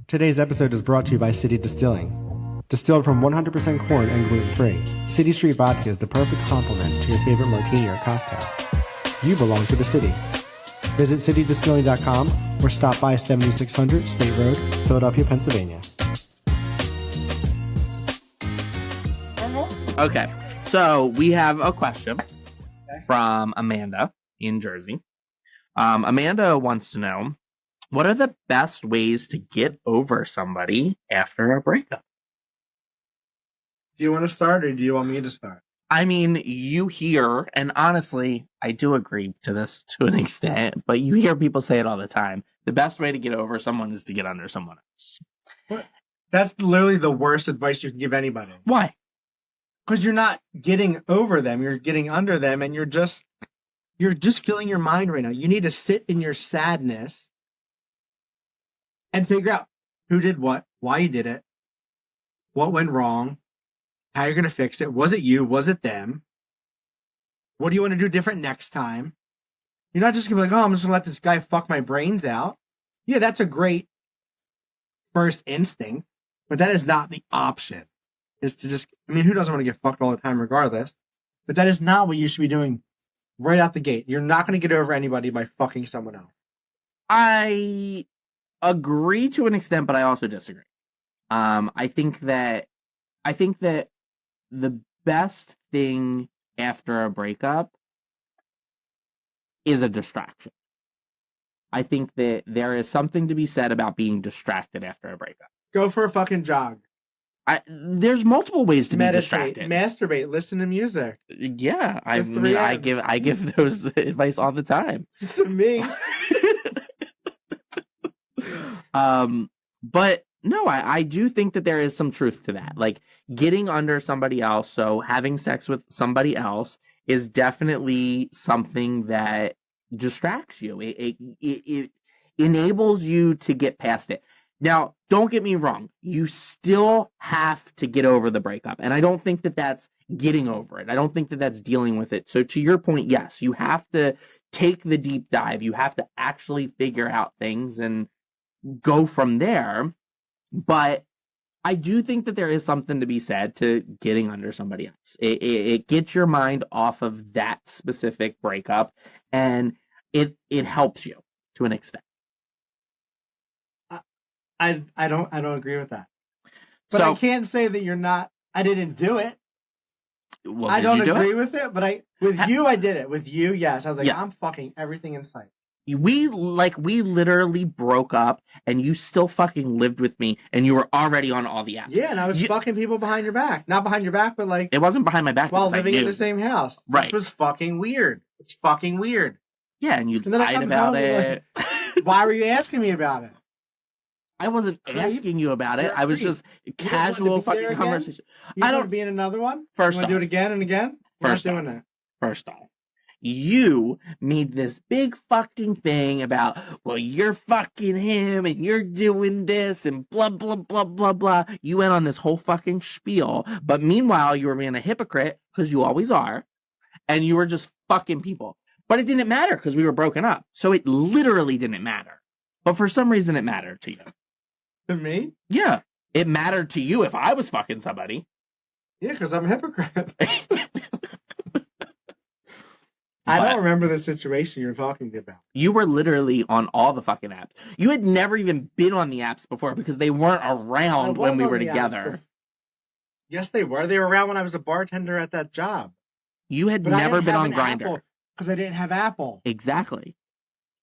Today's episode is brought to you by City Distilling. Distilled from 100% corn and gluten-free, City Street Vodka is the perfect complement to your favorite martini or cocktail. You belong to the city. Visit citydistilling.com or stop by 7600 State Road, Philadelphia, Pennsylvania. Okay, so we have a question from Amanda in Jersey. Amanda wants to know, what are the best ways to get over somebody after a breakup? Do you want to start or do you want me to start? I mean, you hear, and honestly, I do agree to this to an extent, but you hear people say it all the time. The best way to get over someone is to get under someone else. What? That's literally the worst advice you can give anybody. Why? Because you're not getting over them, you're getting under them, and you're just filling your mind right now. You need to sit in your sadness and figure out who did what, why you did it, what went wrong, how you're going to fix it. Was it you? Was it them? What do you want to do different next time? You're not just going to be like, oh, I'm just going to let this guy fuck my brains out. Yeah, that's a great first instinct, but that is not the option. Is to just, I mean, who doesn't want to get fucked all the time regardless? But that is not what you should be doing right out the gate. You're not going to get over anybody by fucking someone else. I agree to an extent, but I also disagree. I think that the best thing after a breakup is a distraction. I think that there is something to be said about being distracted after a breakup. Go for a fucking jog. There's multiple ways to Meditate, be distracted. Masturbate, listen to music. Yeah, I give those advice all the time. To me. But no, I do think that there is some truth to that. Like getting under somebody else, so having sex with somebody else is definitely something that distracts you. It enables you to get past it. Now, don't get me wrong. You still have to get over the breakup. And I don't think that that's getting over it. I don't think that that's dealing with it. So to your point, yes, you have to take the deep dive. You have to actually figure out things and go from there. But I do think that there is something to be said to getting under somebody else. It gets your mind off of that specific breakup, and it helps you to an extent. I don't agree with that. But So, I can't say that I didn't do it. well, I did don't you do agree it? with it, but I did it. With you, yes. I was like, Yeah. I'm fucking everything in sight. We literally broke up, and you still fucking lived with me, and you were already on all the apps. Yeah, and I was fucking people behind your back. Not behind your back, but like It wasn't behind my back. while because I living in knew. the same house. Right. Which was fucking weird. It's fucking weird. Yeah, and you And then I lied come about home and it. Why were you asking me about it? I wasn't asking you about it. You're I was creep. just You don't casual want to be there fucking again? conversation. You I want don't- to be in another one? First you want to do off. it again and again? We're First not doing off. that. First off, you made this big fucking thing about, well, you're fucking him and you're doing this and blah, blah, blah, blah, blah. You went on this whole fucking spiel. But meanwhile, you were being a hypocrite, because you always are. And you were just fucking people. But it didn't matter because we were broken up. So it literally didn't matter. But for some reason, it mattered to you. To me? Yeah. It mattered to you if I was fucking somebody. Yeah, because I'm a hypocrite. I don't remember the situation you're talking about. You were literally on all the fucking apps. You had never even been on the apps before because they weren't around when we were together. Yes, they were. They were around when I was a bartender at that job. You had never been on Grindr. Because I didn't have Apple. Exactly.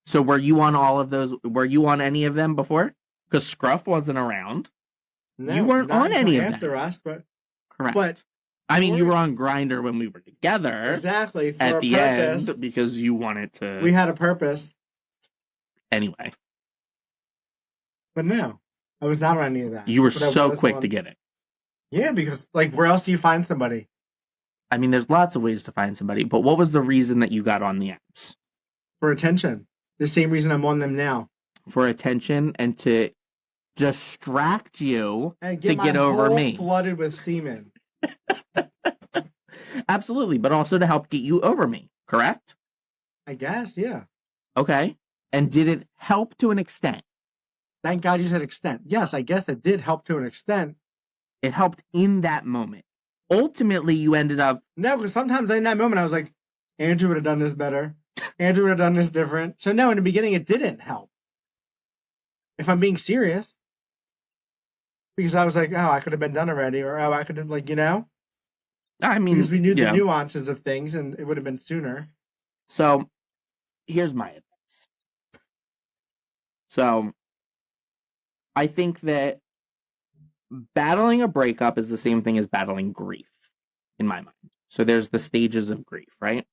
So were you on all of those? Were you on any of them before? Because Scruff wasn't around. No, You weren't not on any of after them. us, but Correct. But I mean, you were on Grindr when we were together. exactly for At a the purpose. end, because you wanted to. We had a purpose, Anyway, but no, I was not on any of that. you were But I so was quick on- to get it. Yeah, because like, where else do you find somebody? I mean, there's lots of ways to find somebody, but what was the reason that you got on the apps? For attention. The same reason I'm on them now. For attention and to distract you And to get my over hole me. flooded with semen. Absolutely, but also to help get you over me, correct? I guess, yeah. Okay. And did it help to an extent? Thank God you said extent. Yes, I guess it did help to an extent. It helped in that moment. Ultimately, you ended up... No, because sometimes in that moment I was like, Andrew would have done this better. Andrew would have done this different. So no, in the beginning it didn't help. If I'm being serious. Because I was like, oh, I could have been done already. Or, oh, I could have, like, I mean, because we knew the nuances of things and it would have been sooner. So, here's my advice. So, I think that battling a breakup is the same thing as battling grief, in my mind. So there's the stages of grief, right?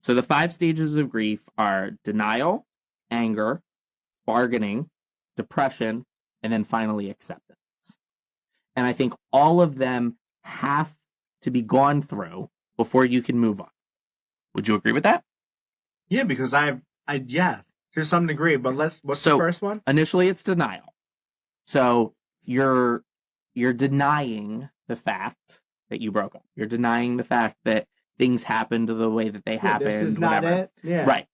So the 5 stages of grief are denial, anger, bargaining, depression, and then finally acceptance. And I think all of them have to be gone through before you can move on. Would you agree with that? Yeah, because yeah, to some degree. But what's the first one? Initially, it's denial. So you're denying the fact that you broke up. You're denying the fact that things happened the way that they happened. This is not it. Yeah. Right.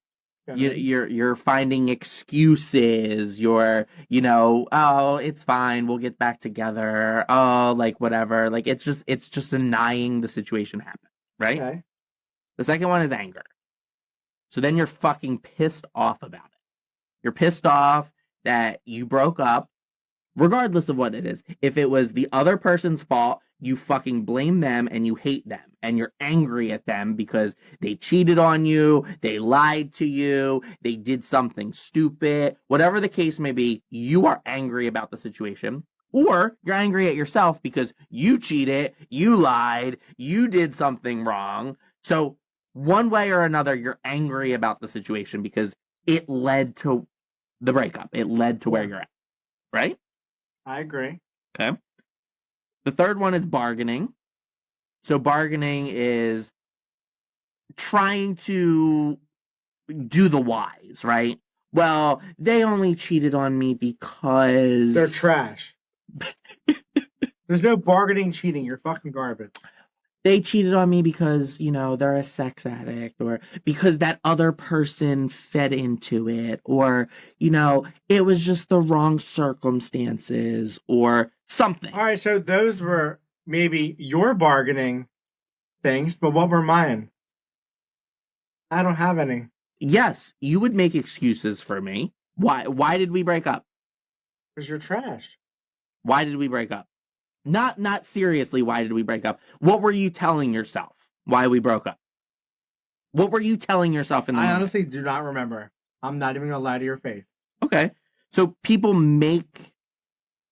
You're finding excuses. You're, oh, it's fine. We'll get back together. Oh, like whatever. Like it's just denying the situation happened. Right. Okay. The second one is anger. So then you're fucking pissed off about it. You're pissed off that you broke up, regardless of what it is. If it was the other person's fault, you fucking blame them and you hate them. And you're angry at them because they cheated on you, they lied to you, they did something stupid. Whatever the case may be, you are angry about the situation. Or you're angry at yourself because you cheated, you lied, you did something wrong. So one way or another, you're angry about the situation because it led to the breakup. It led to where you're at. Right? I agree. Okay. The third one is bargaining. So bargaining is trying to do the wise, right? Well, they only cheated on me because... they're trash. There's no bargaining cheating. You're fucking garbage. They cheated on me because, they're a sex addict, or because that other person fed into it, or, it was just the wrong circumstances, or something. All right, so those were maybe your bargaining things, but what were mine? I don't have any. Yes, you would make excuses for me. Why did we break up? Because you're trash. Why did we break up? Not seriously, why did we break up? What were you telling yourself why we broke up? What were you telling yourself in the moment? Honestly do not remember. I'm not even going to lie to your face. Okay. So people make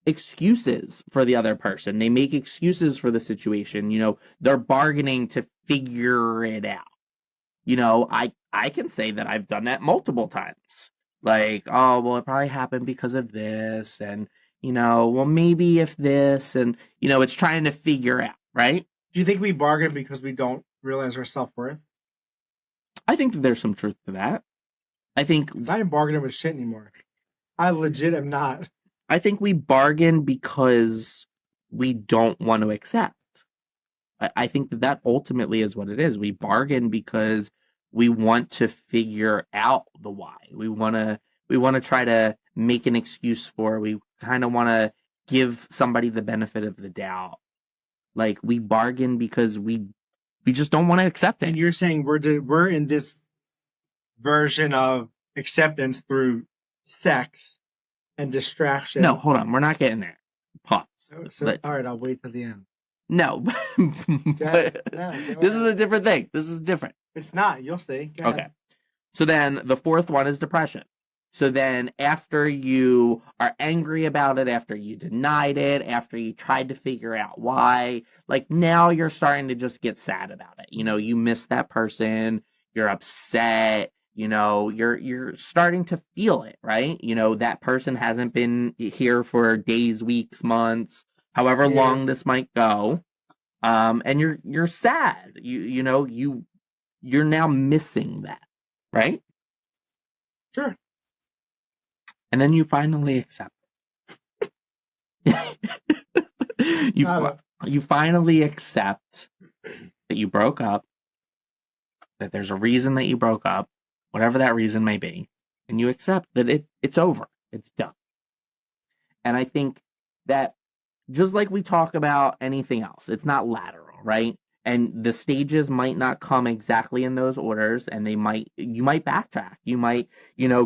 excuses for the other person. They make excuses for the situation. They're bargaining to figure it out. I can say that I've done that multiple times. Like, oh, well, it probably happened because of this, and well, maybe if this, and, it's trying to figure out, right? Do you think we bargain because we don't realize our self-worth? I think that there's some truth to that. I think... I ain't bargaining with shit anymore. I legit am not. I think we bargain because we don't want to accept. I think that ultimately is what it is. We bargain because we want to figure out the why. We want to try to make an excuse for. We kind of want to give somebody the benefit of the doubt. Like, we bargain because we just don't want to accept it. And you're saying we're in this version of acceptance through sex and distraction. No, hold on. We're not getting there. Pause. So all right, I'll wait till the end. No. This is a different thing. This is different. It's not. You'll see. Okay. So then the fourth one is depression. So then after you are angry about it, after you denied it, after you tried to figure out why, like now you're starting to just get sad about it. You miss that person, you're upset, you're starting to feel it, right? That person hasn't been here for days, weeks, months, however long this might go. And you're sad. You're now missing that, right? Sure. And then you finally accept it. You finally accept that you broke up, that there's a reason that you broke up, whatever that reason may be, and you accept that it's over. It's done. And I think that just like we talk about anything else, it's not lateral, right? And the stages might not come exactly in those orders, and you might backtrack. You might,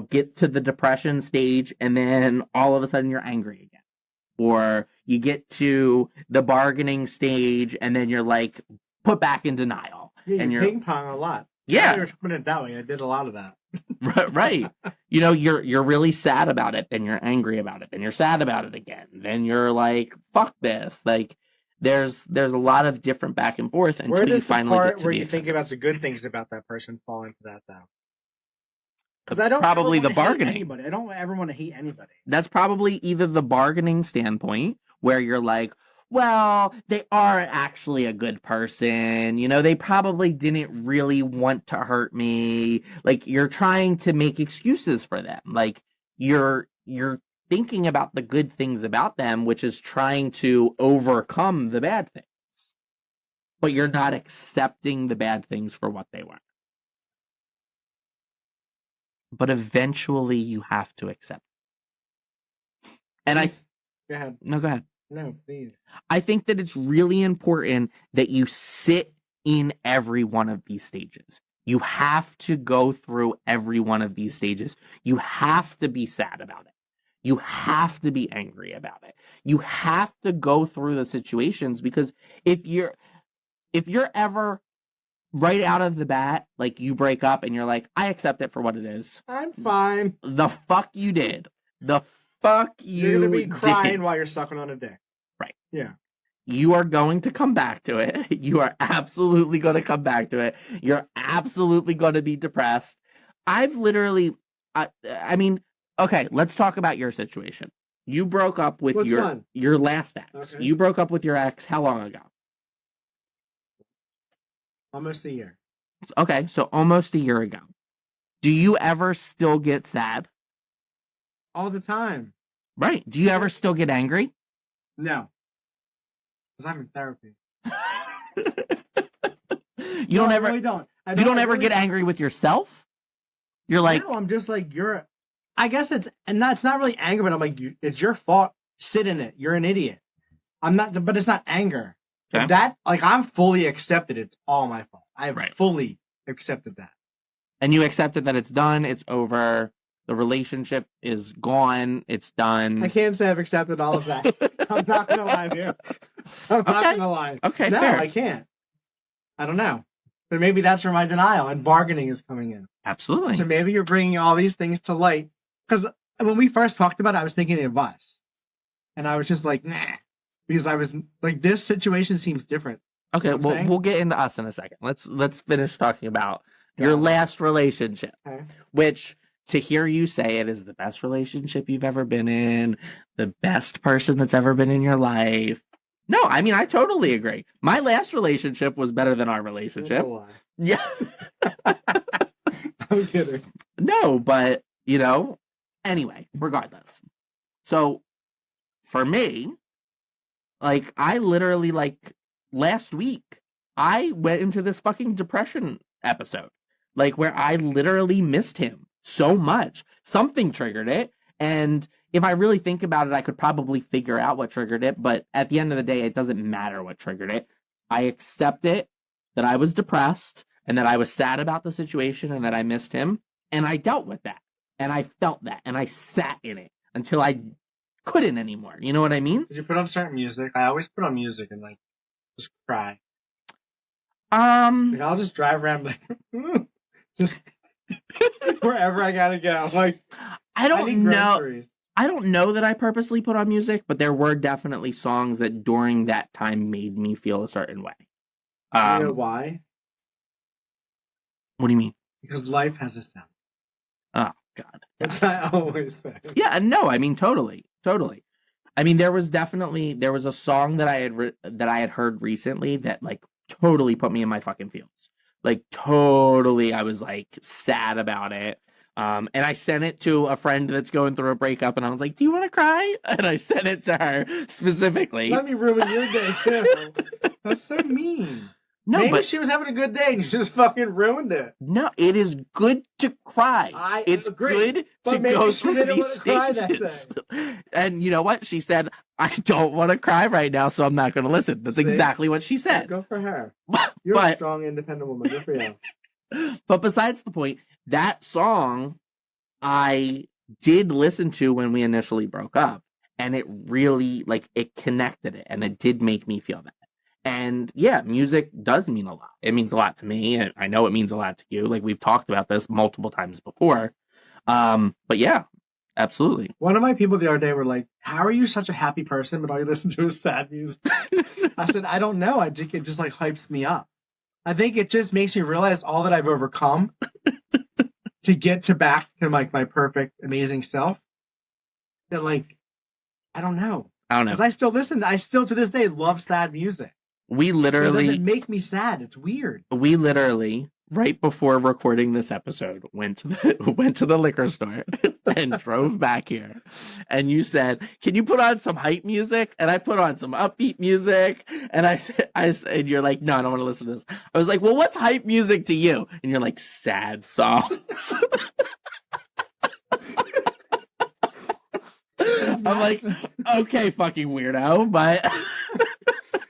get to the depression stage and then all of a sudden you're angry again. Or you get to the bargaining stage and then you're like put back in denial. Yeah, and you're ping pong a lot. Yeah. You're putting it that way. I did a lot of that. Right. You're really sad about it, then you're angry about it, then you're sad about it again. Then you're like, fuck this. Like there's a lot of different back and forth until where does you finally the part get to where the you think about the good things about that person fall into that though? Because I don't probably ever the wanna hate bargaining. anybody. I don't ever want to hate anybody. That's probably either the bargaining standpoint where you're like, well, they are actually a good person. They probably didn't really want to hurt me. Like you're trying to make excuses for them. Like you're thinking about the good things about them, which is trying to overcome the bad things. But you're not accepting the bad things for what they were. But eventually you have to accept it. And Go ahead. No, go ahead. No, please. I think that it's really important that you sit in every one of these stages. You have to go through every one of these stages. You have to be sad about it. You have to be angry about it. You have to go through the situations, because if you're ever right out of the bat, like you break up and you're like, I accept it for what it is. I'm fine. The fuck you did. The fuck You're gonna be crying did. while you're sucking on a dick. Right. Yeah. You are going to come back to it. You are absolutely going to come back to it. You're absolutely going to be depressed. I've literally, I mean, okay, let's talk about your situation. You broke up with your last ex. Okay. You broke up with your ex how long ago? Almost a year. Okay, so almost a year ago. Do you ever still get sad? All the time. Right. Do you ever still get angry? No. Because I'm in therapy. You don't ever. I really don't. You don't ever get angry with yourself? You're like, no, I'm just like, I guess it's not really anger, but I'm like, it's your fault. Sit in it. You're an idiot. I'm not, but it's not anger. Okay. That, like, I'm fully accepted. It's all my fault. I've fully accepted that. And you accepted that it's done. It's over. The relationship is gone. It's done. I can't say I've accepted all of that. I'm not going to lie to you. I'm not going to lie. Okay, no, fair. I can't. I don't know. But maybe that's where my denial and bargaining is coming in. Absolutely. So maybe you're bringing all these things to light. Because when we first talked about it, I was thinking of us. And I was just like, nah. Because I was like, this situation seems different. Okay, well, we'll get into us in a second. Let's finish talking about Yeah. your last relationship, Okay. which, to hear you say it, is the best relationship you've ever been in, the best person that's ever been in your life. No, I mean, I totally agree. My last relationship was better than our relationship. That's a lie. Yeah. I'm kidding. No, but, anyway, regardless. So, for me, like, I literally, like, last week, I went into this fucking depression episode, like, where I literally missed him so much. Something triggered it, and if I really think about it, I could probably figure out what triggered it, but at the end of the day, it doesn't matter what triggered it. I accept it, that I was depressed, and that I was sad about the situation, and that I missed him, and I dealt with that, and I felt that, and I sat in it until I couldn't anymore. You know what I mean? Did you put on certain music? I always put on music and, like, just cry. Like, I'll just drive around, like, just wherever I gotta go. Like, I don't know. Groceries. I don't know that I purposely put on music, but there were definitely songs that during that time made me feel a certain way. You know why? What do you mean? Because life has a sound. Oh, God. Which I always say. Yeah, no, I mean, totally. I mean, there was a song that I had heard recently that, like, totally put me in my fucking feels. Like, totally, I was, like, sad about it. And I sent it to a friend that's going through a breakup, and I was like, do you want to cry? And I sent it to her specifically. Let me ruin your day, too. That's so mean. No, Maybe but she was having a good day and you just fucking ruined it. no, it is good to cry. I It's agree, good but to maybe go she through didn't these wanna cry that stages. And you know what? She said, I don't want to cry right now, so I'm not going to listen. That's See? exactly what she said. Go for her. You're a But strong, independent woman. Good for you. but besides the point, that song I did listen to when we initially broke up, and it really like it connected it, and it did make me feel that. And yeah, music does mean a lot. It means a lot to me, and I know it means a lot to you. Like we've talked about this multiple times before. But yeah, absolutely. One of my people the other day were like, "How are you such a happy person, but all you listen to is sad music?" I said, "I don't know. I think it just like hypes me up. I think it just makes me realize all that I've overcome to get to back to like my perfect, amazing self. That like, I don't know, I don't because know. I still listen. I still to this day love sad music. We It literally doesn't make me sad. It's weird. we literally right before recording this episode went to the liquor store and drove back here, and you said, can you put on some hype music? And I put on some upbeat music, and I said, you're like, no, I don't want to listen to this. I was like, well, what's hype music to you? And you're like, sad songs. I'm like, okay, fucking weirdo, but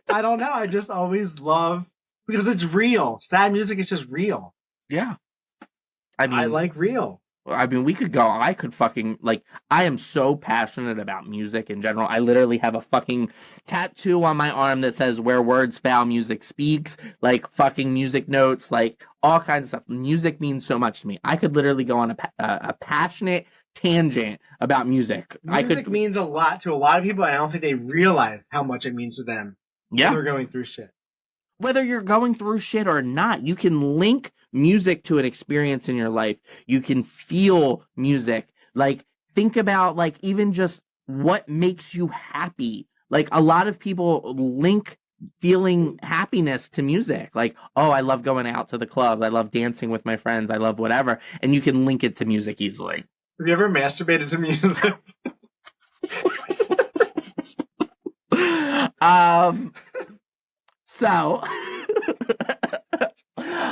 I don't know. I just always love because it's real. Sad music is just real. yeah. I like real. We could go. I could fucking like. I am so passionate about music in general. I literally have a fucking tattoo on my arm that says "Where words fail, music speaks." Like fucking music notes, like all kinds of stuff. Music means so much to me. I could literally go on a passionate tangent about music. Music means a lot to a lot of people, and I don't think they realize how much it means to them Yeah. when they're going through shit. Whether you're going through shit or not, you can link music to an experience in your life. You can feel music. Like, think about, like, even just what makes you happy. Like, a lot of people link feeling happiness to music. Like, oh, I love going out to the club. I love dancing with my friends. I love whatever. And you can link it to music easily. Have you ever masturbated to music? So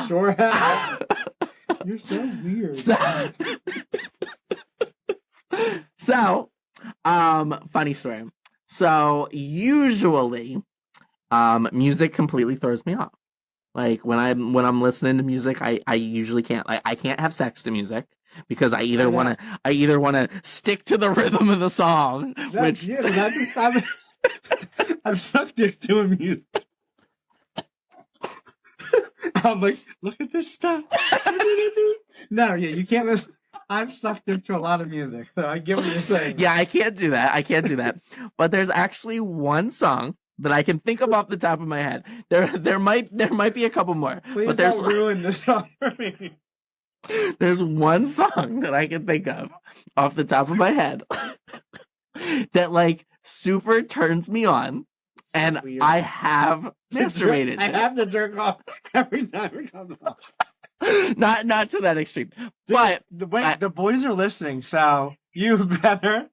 Sure have. You're so weird. So, funny story. So usually, music completely throws me off. Like when I'm listening to music, I usually can't. Like I can't have sex to music because I either want to stick to the rhythm of the song, which I've sucked dick to a music. I'm like, look at this stuff. No, yeah, you can't listen. I've sucked dick to a lot of music, so I get what you're saying. Yeah, I can't do that. But there's actually one song that I can think of off the top of my head. There might be a couple more. Please but there's don't ruin this song for me. There's one song that I can think of off the top of my head that like super turns me on. And weird. I have masturbated. I have to jerk off every time it comes off. Not to that extreme. But the boys are listening, so you better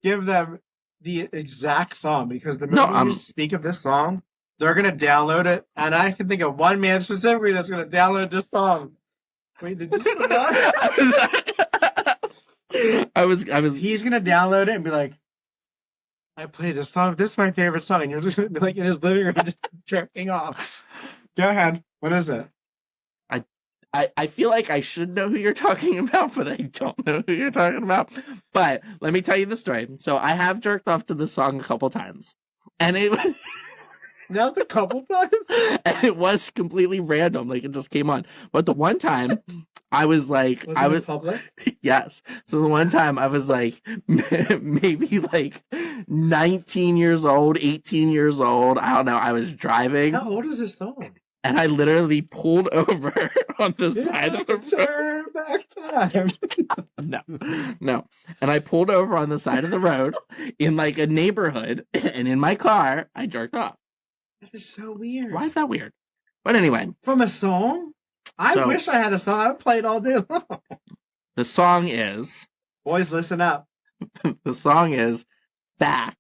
give them the exact song because the moment you speak of this song, they're gonna download it. And I can think of one man specifically that's gonna download this song. Wait, did you I was he's gonna download it and be like, I played this song. This is my favorite song, and you're just gonna be like in his living room, just jerking off. Go ahead. What is it? I feel like I should know who you're talking about, but I don't know who you're talking about. But let me tell you the story. So I have jerked off to this song a couple times, and it was not a couple times, and it was completely random. Like it just came on. But the one time, I was like, was it in public? Yes. So the one time I was like, maybe like 19 years old, 18 years old. I don't know. I was driving. How old is this song? And I literally pulled over on the side of the road. Back time. No. And I pulled over on the side of the road in like a neighborhood, and in my car, I jerked off. That is so weird. Why is that weird? But anyway. From a song? I wish I had a song. I would play it all day long. The song is... Boys, listen up. The song is Back,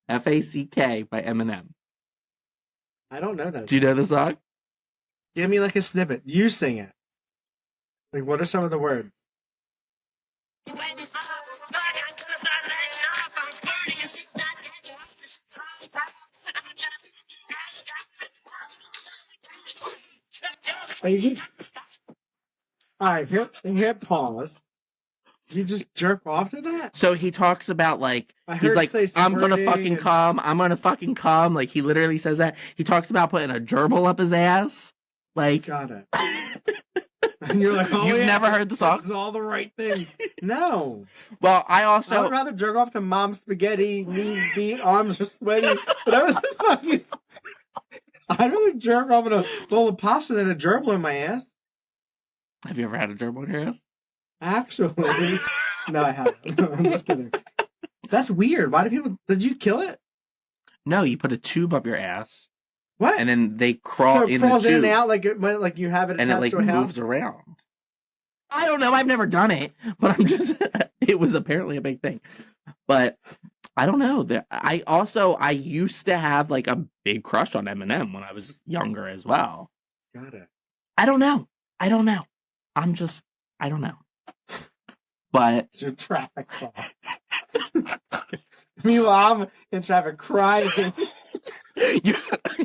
F-A-C-K by Eminem. I don't know that. Do you know the song? Give me like a snippet. You sing it. Like, what are some of the words? Are you Alright, hit pause. You just jerk off to that? So he talks about like I he's heard like, say I'm gonna squirting fucking and- come. I'm gonna fucking come. Like he literally says that. He talks about putting a gerbil up his ass. Like Got it. And you're like, oh, You've yeah, never heard the song? This is all the right things. No. Well, I I would also rather jerk off to mom's spaghetti, knees beat, arms are sweaty. Whatever the fuck you... I'd rather jerk off in a bowl of pasta than a gerbil in my ass. have you ever had a gerbil in your ass? Actually. No, I haven't. I'm just kidding. That's weird. Why do people... Did you kill it? No, you put a tube up your ass, What? and then they crawl so it in crawls the tube, in and out like you have it and it attached like to a house? moves around. I don't know. I've never done it, but I'm just. It was apparently a big thing, but I don't know. I used to have like a big crush on Eminem when I was younger as well. Got it. I don't know. I don't know. I don't know. But It's your traffic song. Meanwhile, I'm in traffic crying.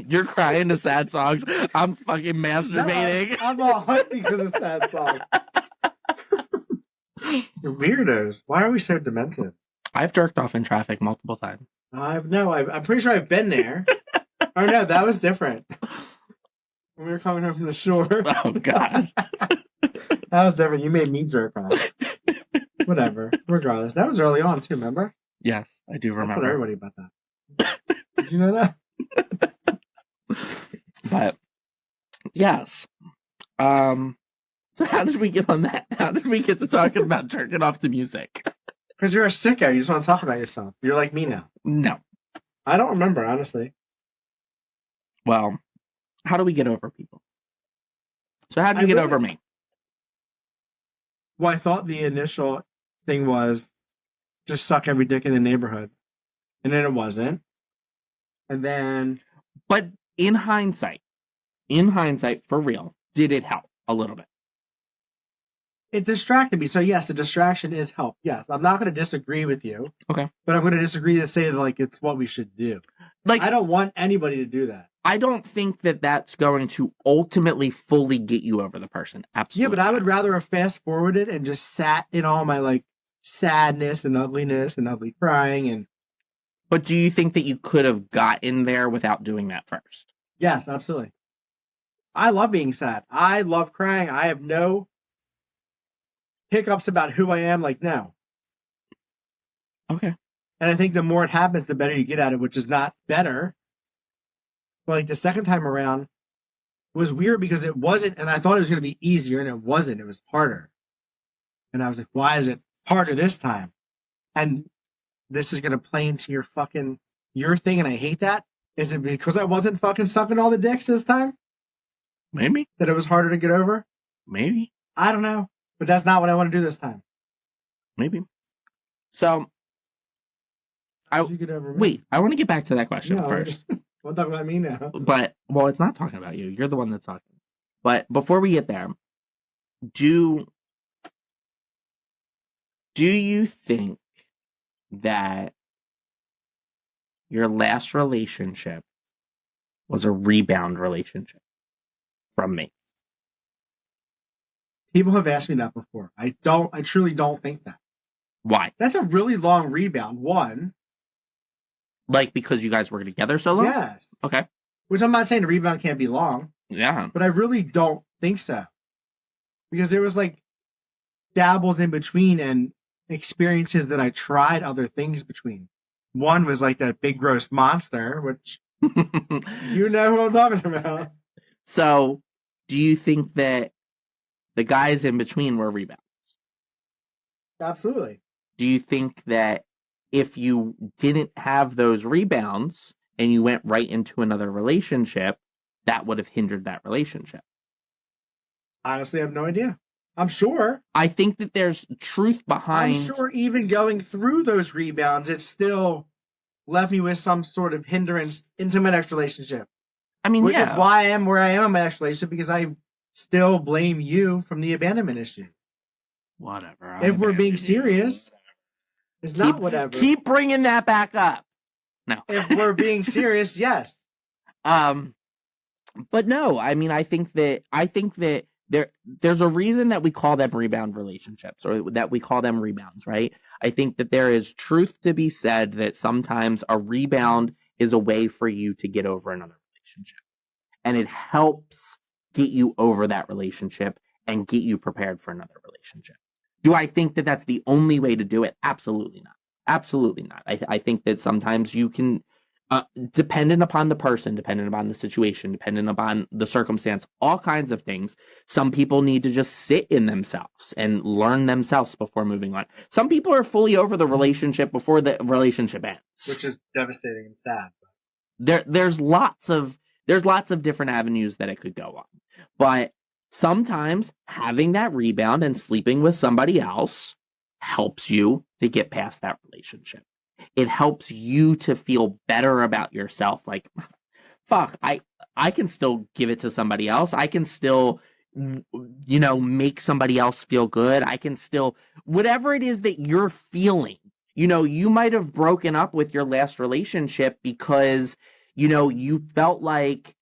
you're crying to sad songs. I'm fucking masturbating. No, I'm all hyped because of sad song. You're weirdos. Why are we so demented? I've jerked off in traffic multiple times. I'm pretty sure I've been there. Or no, that was different. When we were coming home from the shore. Oh God. That was different. You made me jerk off. Whatever. Regardless. That was early on too, remember? Yes, I do I told remember. everybody about that. Did you know that? But yes. So how did we get on that? How did we get to talking about jerking off to music? Because you're a sicko. You just want to talk about yourself. You're like me now. No. I don't remember, honestly. Well, how do we get over people? So how did you get over me? Well, I thought the initial thing was just suck every dick in the neighborhood. And then it wasn't. And then... But in hindsight, for real, did it help a little bit? It distracted me. So yes, the distraction is help. Yes, I'm not going to disagree with you. Okay. But I'm going to disagree to say that, like, it's what we should do. Like, I don't want anybody to do that. I don't think that that's going to ultimately fully get you over the person. Absolutely. Yeah, but I would rather have fast forwarded and just sat in all my, like, sadness and ugliness and ugly crying and... But do you think that you could have gotten there without doing that first? Yes, absolutely. I love being sad. I love crying. I have no hiccups about who I am, like, now. Okay. And I think the more it happens, the better you get at it, which is not better. But, like, the second time around was weird because it wasn't, and I thought it was going to be easier, and it wasn't. It was harder. And I was like, why is it harder this time? And this is going to play into your thing, and I hate that. Is it because I wasn't fucking sucking all the dicks this time? Maybe. That it was harder to get over? Maybe. I don't know. But that's not what I want to do this time. Maybe. So, You get over me? wait, I want to get back to that question No, first. We'll talk about me now. But, well, it's not talking about you. You're the one that's talking. But before we get there, do you think that your last relationship was a rebound relationship from me? People have asked me that before. I truly don't think that. Why? That's a really long rebound. One. Like, because you guys were together so long? Yes. Okay. Which I'm not saying the rebound can't be long, Yeah. but I really don't think so. Because there was like dabbles in between and experiences that I tried other things between. One was like that big gross monster, which you know who I'm talking about. So, do you think that the guys in between were rebounds? Absolutely. Do you think that if you didn't have those rebounds and you went right into another relationship, that would have hindered that relationship? Honestly, I have no idea. I'm sure. I think that there's truth behind... I'm sure even going through those rebounds, it still left me with some sort of hindrance into my next relationship. I mean, Which yeah. is why I am where I am in my next relationship, because I still blame you from the abandonment issue. Whatever. If we're being serious, it's not whatever. Keep bringing that back up. No. If we're being serious, yes. But no, I mean, I think that there's a reason that we call them rebound relationships, or that we call them rebounds, right? I think that there is truth to be said that sometimes a rebound is a way for you to get over another relationship. And it helps get you over that relationship and get you prepared for another relationship. Do I think that that's the only way to do it? Absolutely not. Absolutely not. I think that sometimes you can, dependent upon the person, dependent upon the situation, dependent upon the circumstance, all kinds of things, some people need to just sit in themselves and learn themselves before moving on. Some people are fully over the relationship before the relationship ends. Which is devastating and sad. There's lots of different avenues that it could go on. But sometimes having that rebound and sleeping with somebody else helps you to get past that relationship. It helps you to feel better about yourself. Like, fuck, I can still give it to somebody else. I can still, make somebody else feel good. I can still, whatever it is that you're feeling, you might have broken up with your last relationship because, you felt like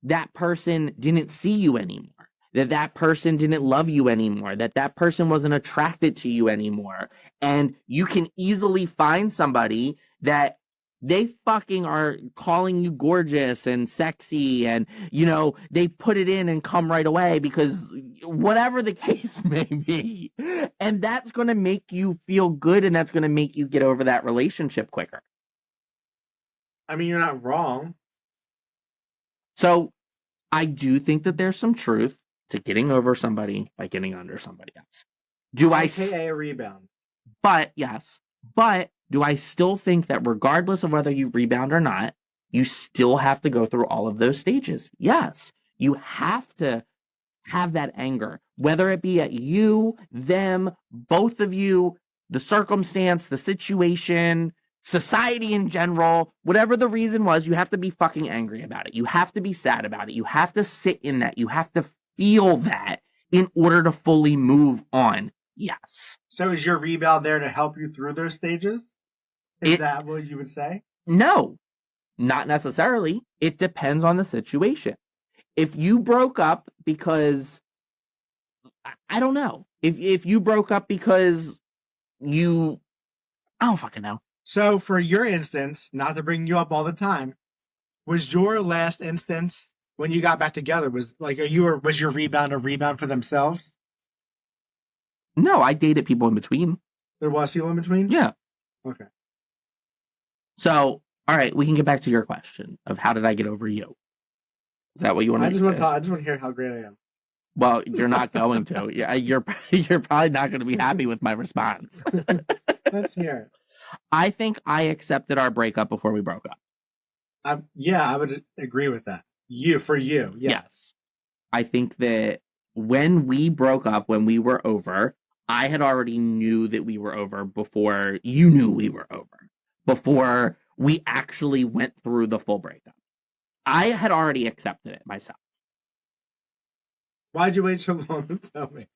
that person didn't see you anymore, that person didn't love you anymore, that person wasn't attracted to you anymore. And you can easily find somebody that they fucking are calling you gorgeous and sexy, and, they put it in and come right away because whatever the case may be. And that's going to make you feel good, and that's going to make you get over that relationship quicker. I mean, you're not wrong. So I do think that there's some truth to getting over somebody by getting under somebody else. AKA a rebound. But do I still think that regardless of whether you rebound or not, you still have to go through all of those stages? Yes. You have to have that anger, whether it be at you, them, both of you, the circumstance, the situation, society in general, whatever the reason was, you have to be fucking angry about it. You have to be sad about it. You have to sit in that. You have to feel that in order to fully move on. Yes. So is your rebound there to help you through those stages? Is that what you would say? No, not necessarily. It depends on the situation. If you broke up because, I don't know. If you broke up because I don't fucking know. So for your instance, not to bring you up all the time, was your last instance when you got back together, was your rebound a rebound for themselves? No, I dated people in between. There was people in between? Yeah. Okay. So, all right, we can get back to your question of how did I get over you? Is that what you want to I just want to hear how great I am. Well, you're not going to. You're probably not going to be happy with my response. Let's hear it. I think I accepted our breakup before we broke up. I would agree with that. For you, yes. I think that when we broke up, when we were over, I had already knew that we were over before you knew we were over, before we actually went through the full breakup. I had already accepted it myself. Why'd you wait so long to tell me?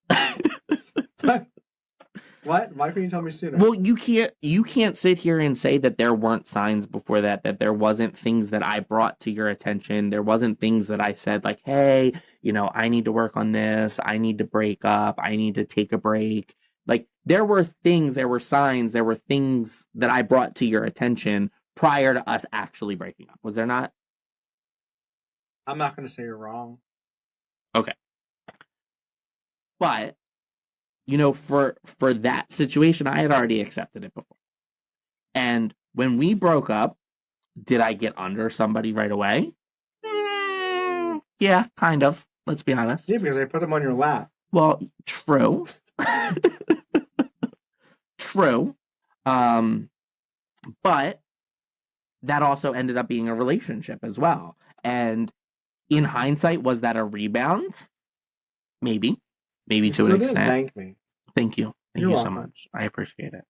What? Why couldn't you tell me sooner? Well, you can't sit here and say that there weren't signs before that there wasn't things that I brought to your attention. There wasn't things that I said like, hey, I need to work on this. I need to break up. I need to take a break. Like, there were things, there were signs, there were things that I brought to your attention prior to us actually breaking up. Was there not? I'm not going to say you're wrong. Okay. But for that situation, I had already accepted it before. And when we broke up, did I get under somebody right away? Yeah, kind of. Let's be honest. Yeah, because I put them on your lap. Well, true. True. But that also ended up being a relationship as well. And in hindsight, was that a rebound? Maybe to an extent. Thank me. Thank you. Thank you so much. I appreciate it.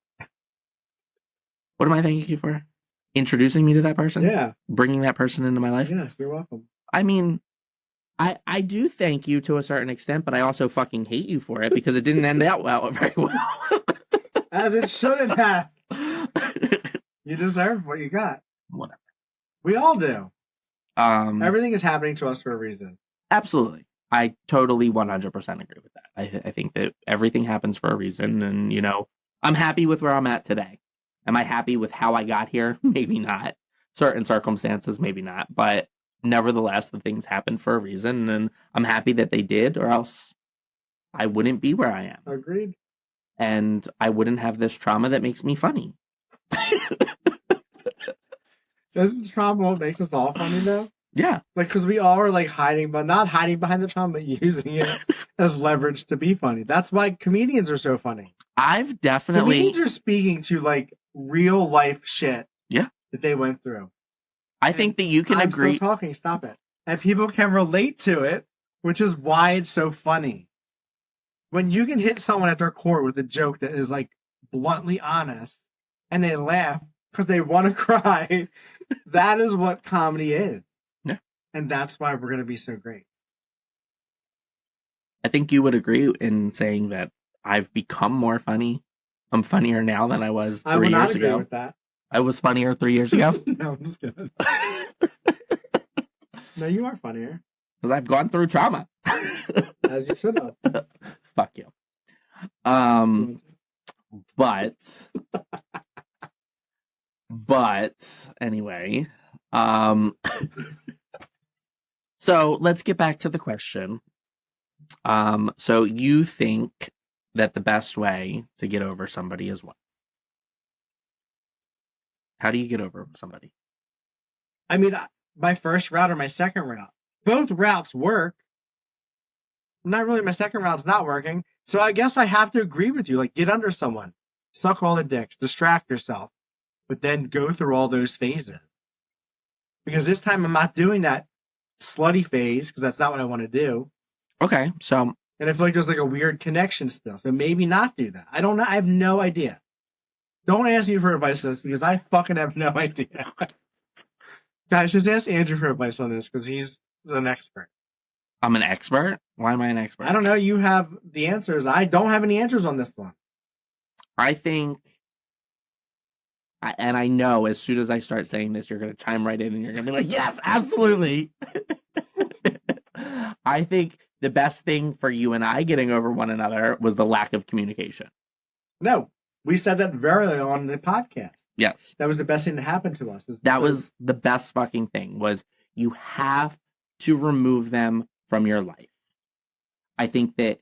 What am I thanking you for? Introducing me to that person? Yeah. Bringing that person into my life? Yes, you're welcome. I mean, I do thank you to a certain extent, but I also fucking hate you for it because it didn't end out very well. As it shouldn't have. You deserve what you got. Whatever. We all do. Everything is happening to us for a reason. Absolutely. I totally 100% agree with that. I think that everything happens for a reason, and, you know, I'm happy with where I'm at today. Am I happy with how I got here? Maybe not. Certain circumstances, maybe not. But nevertheless, the things happen for a reason, and I'm happy that they did, or else I wouldn't be where I am. Agreed. And I wouldn't have this trauma that makes me funny. Doesn't trauma what makes us all funny, though? Yeah. Like, because we all are, like, hiding, but not hiding behind the trauma, but using it as leverage to be funny. That's why comedians are so funny. I've definitely... Comedians are speaking to, like, real life shit. Yeah. That they went through. I think that you can agree... I'm still talking, stop it. And people can relate to it, which is why it's so funny. When you can hit someone at their core with a joke that is, like, bluntly honest, and they laugh because they want to cry, that is what comedy is. Yeah. And that's why we're going to be so great. I think you would agree in saying that I've become more funny. I'm funnier now than I was 3 years ago. I would not agree with that. I was funnier 3 years ago? No, I'm just kidding. No, you are funnier. Because I've gone through trauma. As you should have. Fuck you. But anyway, so let's get back to the question. So you think that the best way to get over somebody is what? How do you get over somebody? I mean, my first route or my second route. Both routes work. Not really, my second route's not working. So I guess I have to agree with you. Like, get under someone. Suck all the dicks. Distract yourself. But then go through all those phases. Because this time I'm not doing that slutty phase, because that's not what I want to do. Okay, so... And I feel like there's like a weird connection still. So maybe not do that. I don't know. I have no idea. Don't ask me for advice on this, because I fucking have no idea. Guys, just ask Andrew for advice on this, because he's an expert. I'm an expert? Why am I an expert? I don't know. You have the answers. I don't have any answers on this one. I think, and I know as soon as I start saying this, you're going to chime right in and you're going to be like, yes, absolutely. I think the best thing for you and I getting over one another was the lack of communication. No, we said that very early on in the podcast. Yes. That was the best thing to happen to us. That was the best fucking thing, was you have to remove them from your life. I think that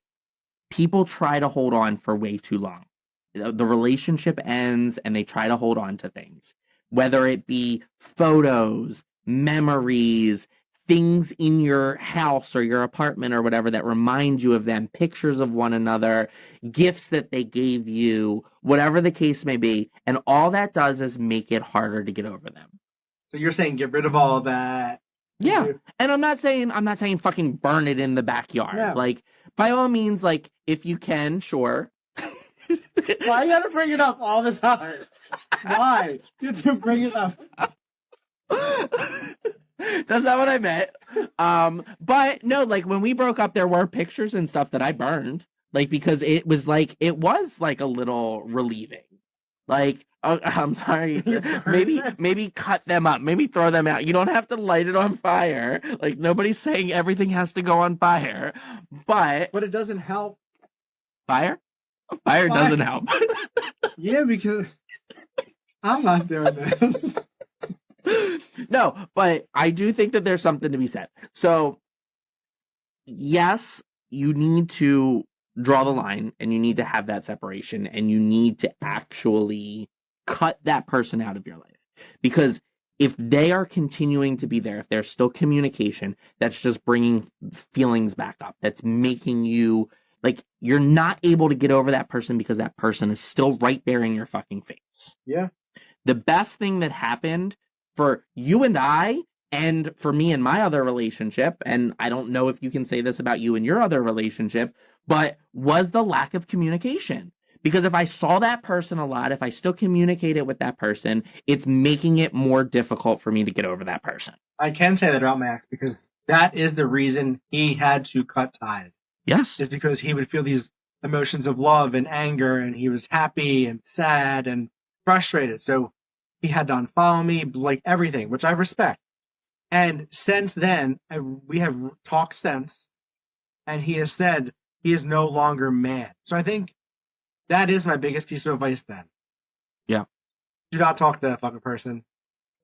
people try to hold on for way too long. The relationship ends and they try to hold on to things, whether it be photos, memories, things in your house or your apartment or whatever that remind you of them, pictures of one another, gifts that they gave you, whatever the case may be. And all that does is make it harder to get over them. So you're saying get rid of all of that. Yeah. And I'm not saying fucking burn it in the backyard. No. Like, by all means, like, if you can, sure. Why you gotta bring it up all the time? Why? You have to bring it up. That's not what I meant. But no, like, when we broke up, there were pictures and stuff that I burned. Like, because it was like a little relieving. Like, oh, I'm sorry. Maybe cut them up. Maybe throw them out. You don't have to light it on fire. Like, nobody's saying everything has to go on fire. But it doesn't help. Fire? Fire doesn't help. Yeah, because I'm not doing this. No, but I do think that there's something to be said. So, yes, you need to draw the line and you need to have that separation and you need to actually cut that person out of your life. Because if they are continuing to be there, if there's still communication, that's just bringing feelings back up. That's making you, like, you're not able to get over that person because that person is still right there in your fucking face. Yeah. The best thing that happened for you and I, and for me and my other relationship, and I don't know if you can say this about you and your other relationship, but was the lack of communication. Because if I saw that person a lot, if I still communicated with that person, it's making it more difficult for me to get over that person. I can say that about my ex because that is the reason he had to cut ties. Yes. Is because he would feel these emotions of love and anger, and he was happy and sad and frustrated. So he had to unfollow me, like everything, which I respect. And since then, we have talked since, and he has said he is no longer mad. So I think that is my biggest piece of advice then. Yeah. Do not talk to that fucking person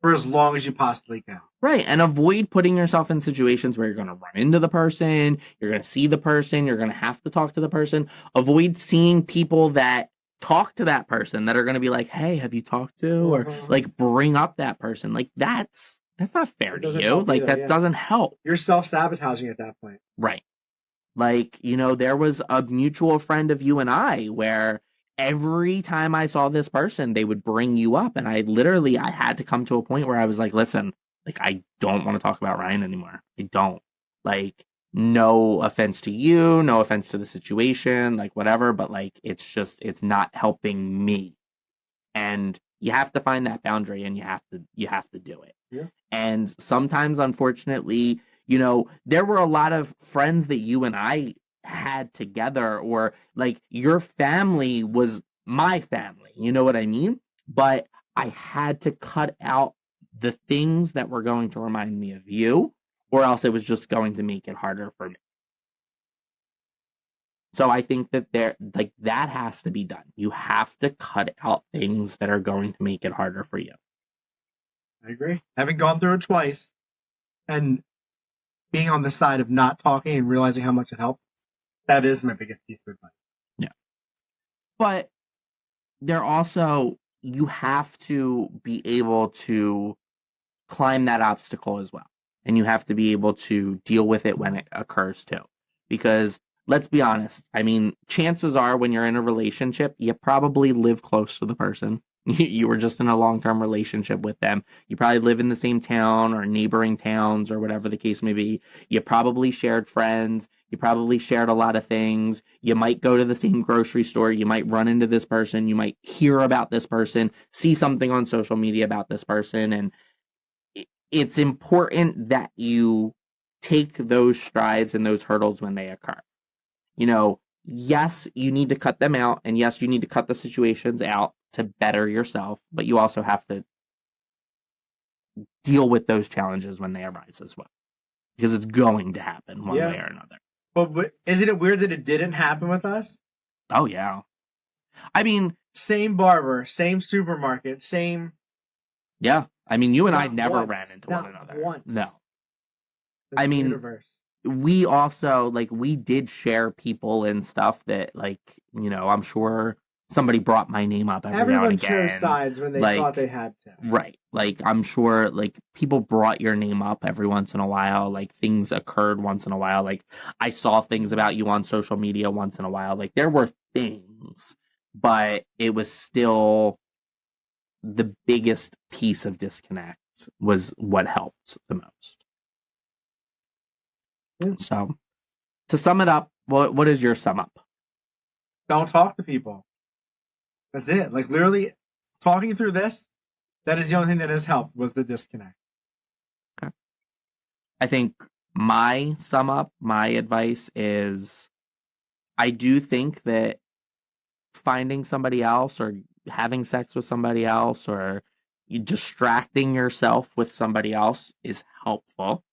for as long as you possibly can. Right. And avoid putting yourself in situations where you're going to run into the person, you're going to see the person, you're going to have to talk to the person. Avoid seeing people that talk to that person that are going to be like, hey, have you talked to? Or like bring up that person. Like that's not fair to you. Like that doesn't help. You're self-sabotaging at that point. Right. Like, you know, there was a mutual friend of you and I where every time I saw this person, they would bring you up. And I had to come to a point where I was like, listen, like, I don't want to talk about Ryan anymore. I don't. Like, no offense to you, no offense to the situation, like whatever, but like, it's not helping me. And you have to find that boundary and you have to do it. Yeah. And sometimes, unfortunately, you know, there were a lot of friends that you and I had together, or like your family was my family, you know what I mean? But I had to cut out the things that were going to remind me of you, or else it was just going to make it harder for me. So I think that that has to be done. You have to cut out things that are going to make it harder for you. I agree. Having gone through it twice and being on the side of not talking and realizing how much it helped, that is my biggest piece of advice. Yeah. But you have to be able to climb that obstacle as well. And you have to be able to deal with it when it occurs too. Because let's be honest, I mean, chances are when you're in a relationship, you probably live close to the person. You were just in a long-term relationship with them. You probably live in the same town or neighboring towns or whatever the case may be. You probably shared friends. You probably shared a lot of things. You might go to the same grocery store. You might run into this person. You might hear about this person, see something on social media about this person. And it's important that you take those strides and those hurdles when they occur. You know, yes, you need to cut them out. And yes, you need to cut the situations out to better yourself, but you also have to deal with those challenges when they arise as well, because it's going to happen one way or another. But isn't it weird that it didn't happen with us? Oh, yeah. I mean, same barber, same supermarket, same. Yeah. I mean, you and I never ran into one another. Once. No. I mean, universe. We also, like, we did share people and stuff that, like, you know, I'm sure somebody brought my name up every now and again. Everyone chose sides when they thought they had to. Right. Like, I'm sure, like, people brought your name up every once in a while. Like, things occurred once in a while. Like, I saw things about you on social media once in a while. Like, there were things, but it was still the biggest piece of disconnect was what helped the most. Yeah. So, to sum it up, what is your sum up? Don't talk to people. That's it. Like, literally, talking through this, that is the only thing that has helped, was the disconnect. Okay. I think my sum up, my advice is, I do think that finding somebody else or having sex with somebody else or distracting yourself with somebody else is helpful.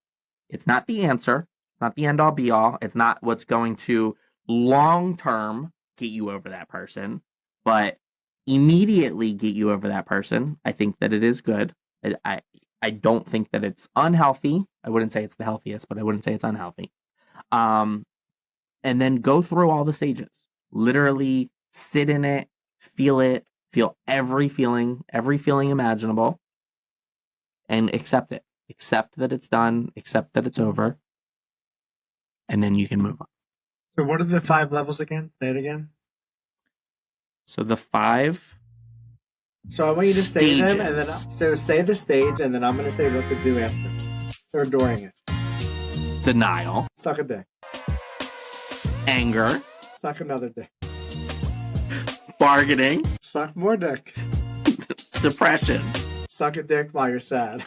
It's not the answer. It's not the end all be all. It's not what's going to long term get you over that person, but immediately get you over that person. I think that it is good. I don't think that it's unhealthy. I wouldn't say it's the healthiest, but I wouldn't say it's unhealthy. And then go through all the stages. Literally sit in it, feel every feeling imaginable, and accept it. Accept that it's done, accept that it's over, and then you can move on. So what are the 5 levels again? Say it again. So the 5. So I want you to say them, and then say the stage, and then I'm going to say what to do after or during it. Denial. Suck a dick. Anger. Suck another dick. Bargaining. Suck more dick. Depression. Suck a dick while you're sad.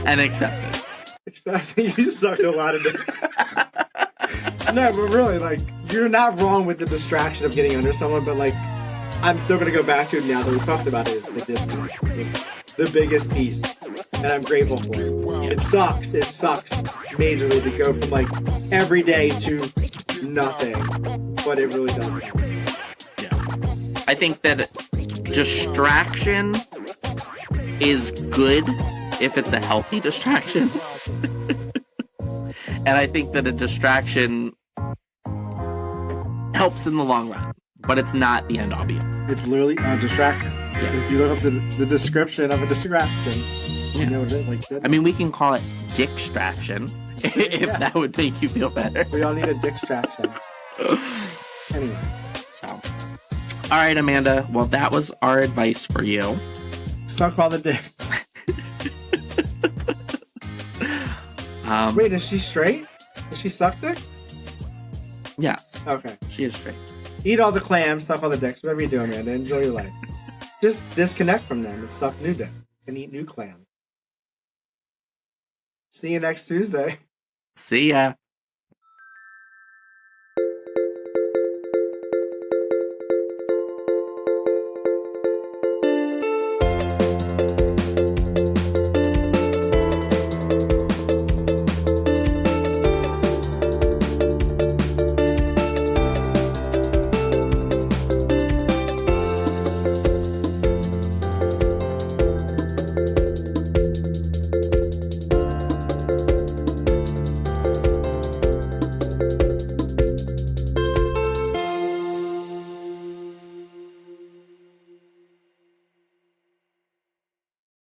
And acceptance. Exactly. You sucked a lot of dick. No, but really, like, you're not wrong with the distraction of getting under someone, but like, I'm still gonna go back to it now that we talked about it. Is the disconnect. It's the biggest piece, and I'm grateful for it. It sucks. It sucks majorly to go from like every day to nothing, but it really does. Yeah. I think that distraction is good if it's a healthy distraction. And I think that a distraction helps in the long run, but it's not the end all be all. It's literally a distraction. Yeah. If you look up the description of a distraction, you know what it is. Like, I mean, we can call it Dickstraction if that would make you feel better. We all need a dickstraction. Anyway. So, all right, Amanda. Well, that was our advice for you. Suck all the dicks. Wait, is she straight? Does she suck dick? Yes. Okay. She is straight. Eat all the clams, suck all the dicks, whatever you do, Amanda. Enjoy your life. Just disconnect from them and suck new dick and eat new clams. See you next Tuesday. See ya.